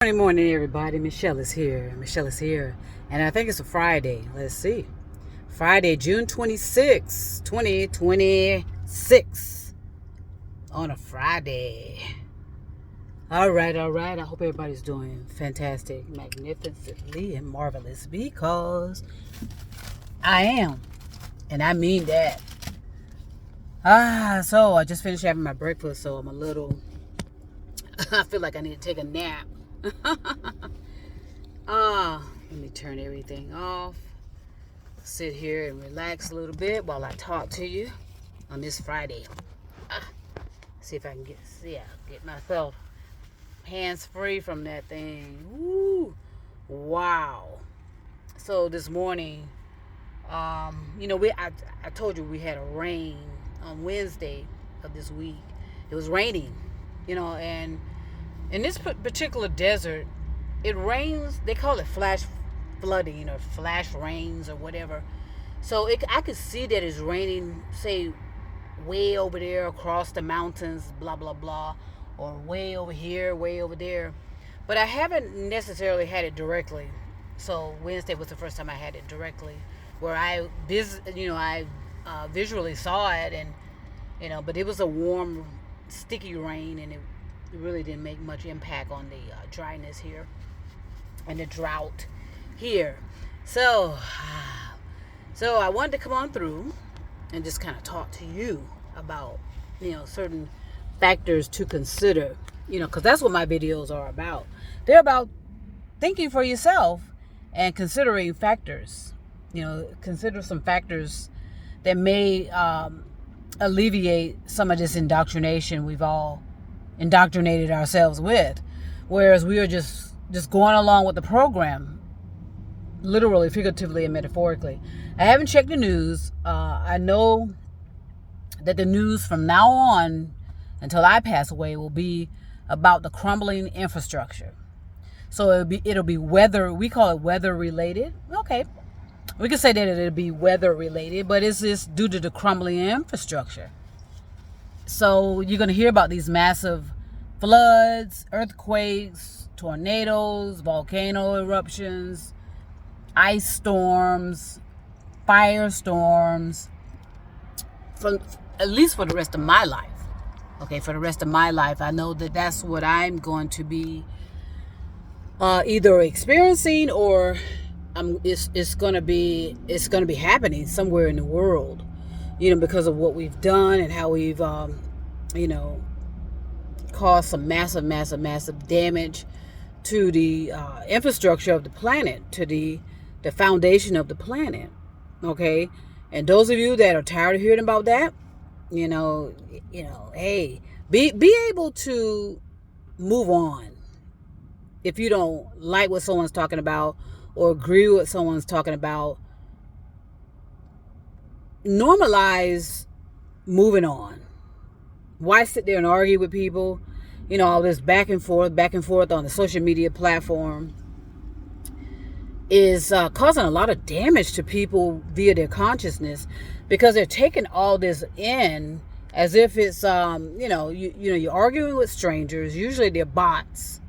Morning, everybody. Michelle is here. And I think it's a Friday. Let's see. Friday, June 26th, 2026. On a Friday. All right. I hope everybody's doing fantastic, magnificently, and marvelous because I am. And I mean that. So I just finished having my breakfast, so I'm a little. I feel like I need to take a nap. Let me turn everything off. Sit here and relax a little bit while I talk to you on this Friday. See if I can get myself hands free from that thing. Woo! Wow. So this morning, I told you we had a rain on Wednesday of this week. It was raining, and in this particular desert, it rains. They call it flash flooding or flash rains or whatever. So I could see that it's raining, say, way over there across the mountains, blah, blah, blah, or way over here, way over there. But I haven't necessarily had it directly. So Wednesday was the first time I had it directly, where I visually saw it, and but it was a warm, sticky rain, and it really didn't make much impact on the dryness here and the drought here. So I wanted to come on through and just kind of talk to you about certain factors to consider, because that's what my videos are about. They're about thinking for yourself and considering factors. Consider some factors that may alleviate some of this indoctrination we've all indoctrinated ourselves with, whereas we are just going along with the program, literally, figuratively, and metaphorically. I haven't checked the news. I know that the news from now on until I pass away will be about the crumbling infrastructure. So it'll be weather. We call it weather related. Okay, we could say that it'll be weather related, but it's just due to the crumbling infrastructure. So you're going to hear about these massive floods, earthquakes, tornadoes, volcano eruptions, ice storms, firestorms, at least for the rest of my life. Okay, for the rest of my life, I know that that's what I'm going to be either experiencing or it's going to be happening somewhere in the world. Because of what we've done and how we've, caused some massive damage to the infrastructure of the planet, to the foundation of the planet. Okay, and those of you that are tired of hearing about that, hey, be able to move on. If you don't like what someone's talking about or agree with what someone's talking about, normalize moving on. Why sit there and argue with people? All this back and forth on the social media platform is causing a lot of damage to people via their consciousness, because they're taking all this in as if it's you're arguing with strangers. Usually they're bots,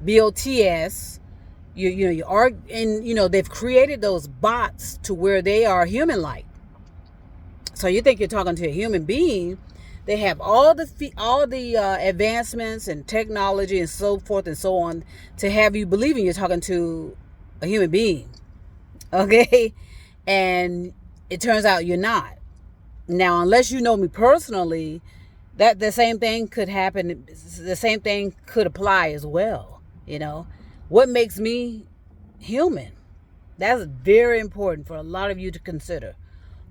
BOTS. You argue, and they've created those bots to where they are human-like. So you think you're talking to a human being. They have all the advancements and technology and so forth and so on to have you believing you're talking to a human being. Okay? And it turns out you're not. Now, unless you know me personally, that the same thing could happen. The same thing could apply as well. What makes me human? That's very important for a lot of you to consider.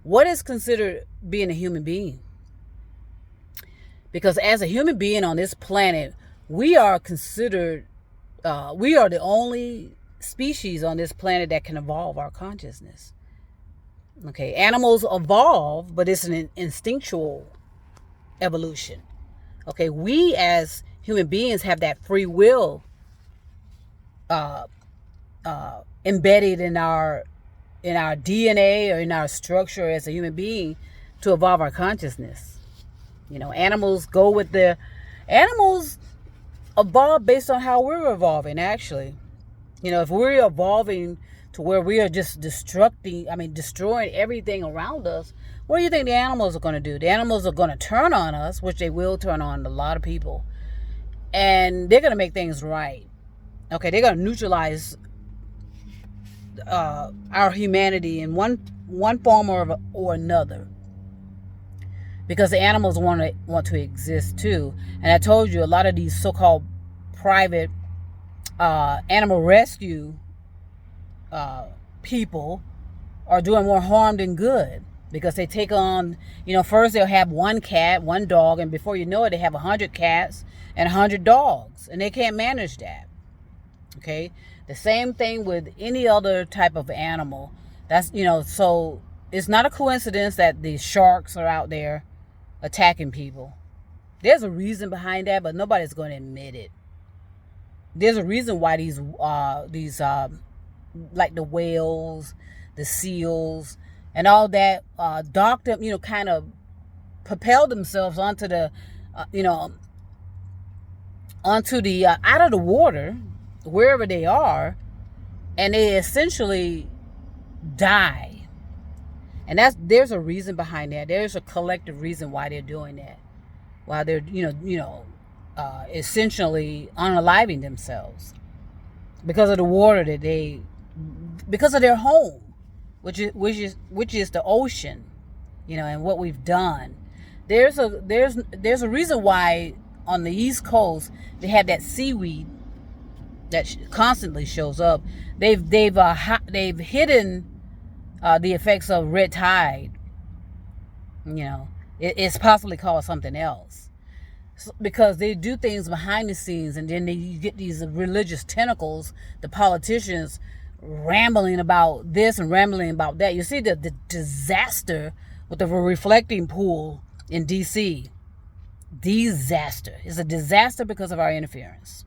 What is considered being a human being? Because as a human being on this planet, we are considered, we are the only species on this planet that can evolve our consciousness. Okay, animals evolve, but it's an instinctual evolution. Okay, we as human beings have that free will embedded in our DNA or in our structure as a human being to evolve our consciousness. Animals go with animals evolve based on how we're evolving, actually. If we're evolving to where we are just destroying everything around us, what do you think the animals are going to do? The animals are going to turn on us, which they will turn on a lot of people. And they're going to make things right. Okay, they're going to neutralize our humanity in one form or another. Because the animals want to exist too. And I told you, a lot of these so-called private animal rescue people are doing more harm than good, because they take on, first they'll have one cat, one dog, and before you know it, they have 100 cats and 100 dogs, and they can't manage that. Okay, the same thing with any other type of animal. That's so it's not a coincidence that the sharks are out there attacking people. There's a reason behind that, but nobody's going to admit it. There's a reason why these like the whales, the seals, and all that docked them, kind of propelled themselves onto the out of the water, wherever they are, and they essentially die. And there's a reason behind that. There's a collective reason why they're doing that. Why they're essentially unaliving themselves because of the water because of their home, which is the ocean, and what we've done. There's a reason why on the East Coast they have that seaweed that constantly shows up. They've hidden the effects of red tide. It's possibly called something else, because they do things behind the scenes, and then you get these religious tentacles, the politicians rambling about this and rambling about that. You see the disaster with the reflecting pool in DC. Disaster. It's a disaster because of our interference.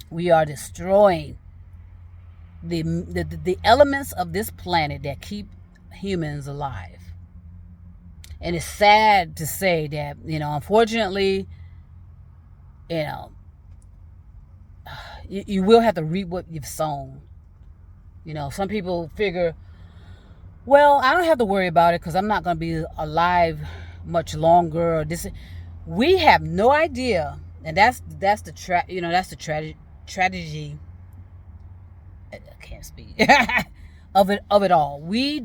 We are destroying the elements of this planet that keep humans alive. And it's sad to say that, unfortunately, you will have to reap what you've sown. Some people figure, well, I don't have to worry about it because I'm not going to be alive much longer. We have no idea, and that's the tragedy. I can't speak of it all. We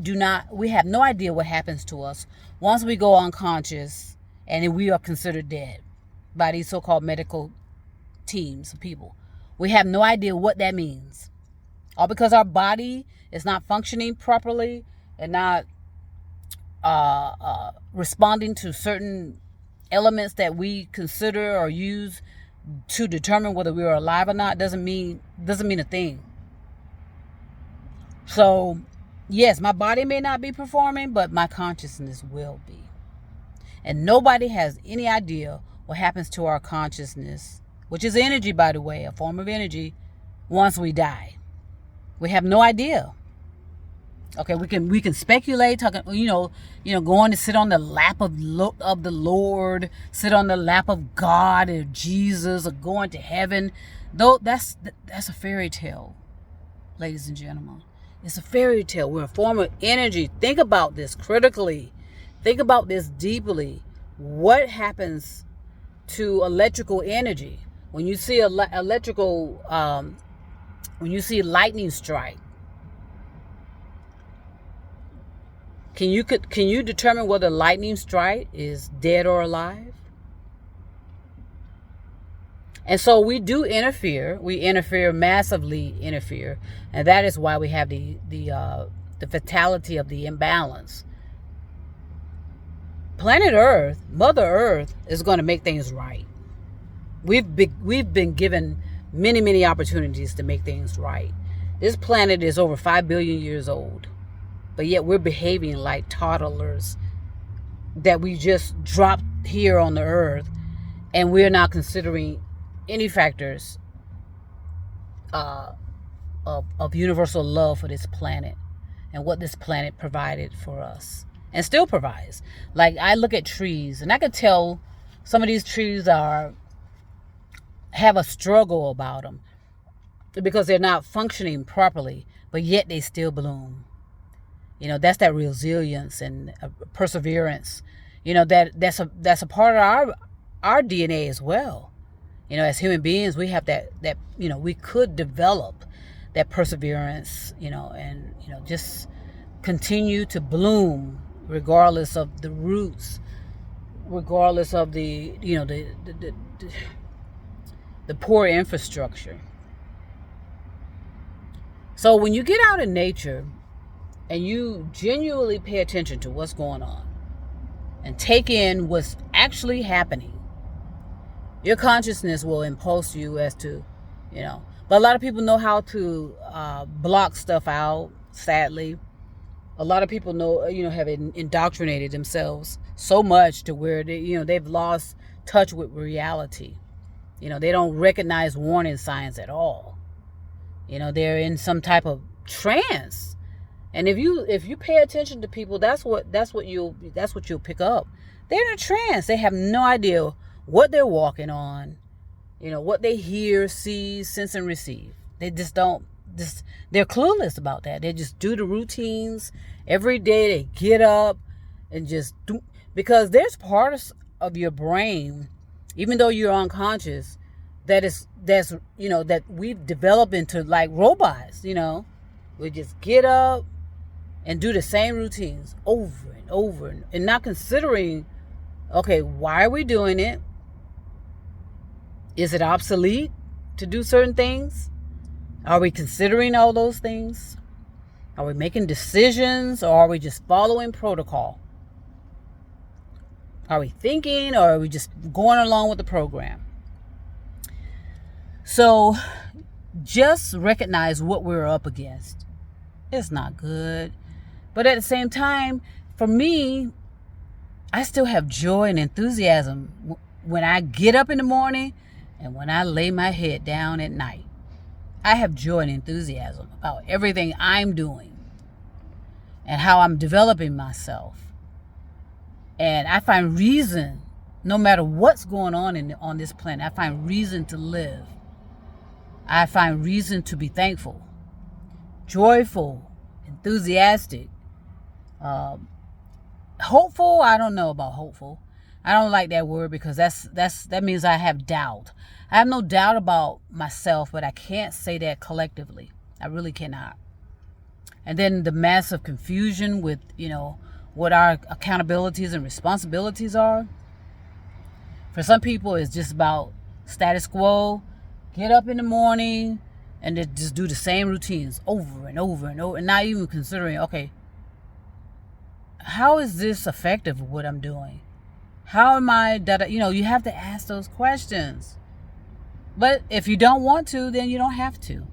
have no idea what happens to us once we go unconscious and we are considered dead by these so-called medical teams of people. We have no idea what that means. All because our body is not functioning properly and not responding to certain elements that we consider or use to determine whether we are alive or not doesn't mean a thing. So, yes, my body may not be performing, but my consciousness will be. And nobody has any idea what happens to our consciousness, which is energy, by the way, a form of energy, once we die. We have no idea. Okay, we can speculate, talking, going to sit on the lap of the Lord, sit on the lap of God or Jesus, or going to heaven. Though that's a fairy tale, ladies and gentlemen. It's a fairy tale. We're a form of energy. Think about this critically. Think about this deeply. What happens to electrical energy when you see when you see lightning strike? Can you determine whether lightning strike is dead or alive? And so we do interfere. We massively interfere, and that is why we have the fatality of the imbalance. Planet Earth, Mother Earth, is going to make things right. We've been given many opportunities to make things right. This planet is over 5 billion years old, but yet we're behaving like toddlers that we just dropped here on the Earth, and we're not considering any factors of universal love for this planet and what this planet provided for us and still provides. Like, I look at trees and I can tell some of these trees are have a struggle about them because they're not functioning properly, but yet they still bloom. That's that resilience and perseverance. That's a part of our DNA as well. As human beings, we have that we could develop that perseverance, and just continue to bloom regardless of the roots, regardless of the poor infrastructure. So when you get out in nature and you genuinely pay attention to what's going on and take in what's actually happening, your consciousness will impulse you as to, but a lot of people know how to block stuff out, sadly. A lot of people have indoctrinated themselves so much to where they've lost touch with reality. They don't recognize warning signs at all. They're in some type of trance. And if you pay attention to people, that's what you'll pick up. They're in a trance. They have no idea what they're walking on, what they hear, see, sense, and receive. They just don't. They're clueless about that. They just do the routines every day. They get up and just do, because there's parts of your brain, even though you're unconscious, that we've developed into like robots. We just get up and do the same routines over and over, and not considering, okay, why are we doing it? Is it obsolete to do certain things? Are we considering all those things? Are we making decisions, or are we just following protocol? Are we thinking, or are we just going along with the program? So just recognize what we're up against. It's not good. But at the same time, for me, I still have joy and enthusiasm when I get up in the morning and when I lay my head down at night. I have joy and enthusiasm about everything I'm doing and how I'm developing myself. And I find reason, no matter what's going on this planet, I find reason to live. I find reason to be thankful, joyful, enthusiastic, hopeful. I don't know about hopeful. I don't like that word because that means I have doubt. I have no doubt about myself, but I can't say that collectively. I really cannot. And then the massive confusion with, what our accountabilities and responsibilities are. For some people, it's just about status quo. Get up in the morning and just do the same routines over and over and over, and not even considering, okay, how is this effective of what I'm doing? How am I, you have to ask those questions. But if you don't want to, then you don't have to.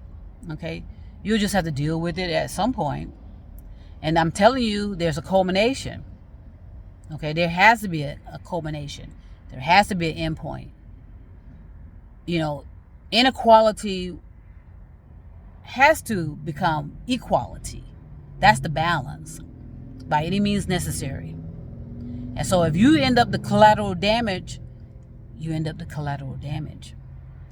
Okay? You'll just have to deal with it at some point. And I'm telling you, there's a culmination. Okay? There has to be a culmination. There has to be an end point. Inequality has to become equality. That's the balance, by any means necessary. And so if you end up the collateral damage, you end up the collateral damage.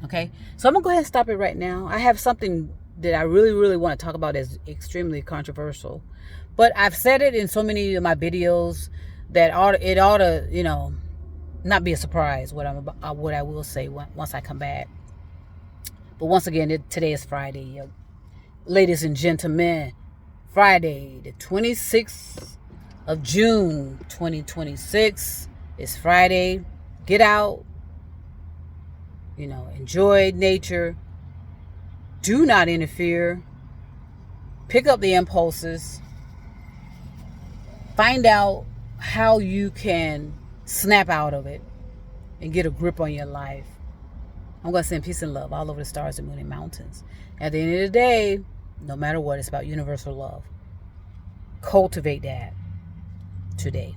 Okay? So I'm going to go ahead and stop it right now. I have something that I really, really want to talk about that's extremely controversial. But I've said it in so many of my videos that it ought to, not be a surprise what I will say once I come back. But once again, today is Friday. Ladies and gentlemen, Friday, the 26th of June, 2026. It's Friday. Get out. Enjoy nature. Do not interfere. Pick up the impulses. Find out how you can snap out of it and get a grip on your life. I'm going to send peace and love all over the stars and moon and mountains. At the end of the day, no matter what, it's about universal love. Cultivate that today.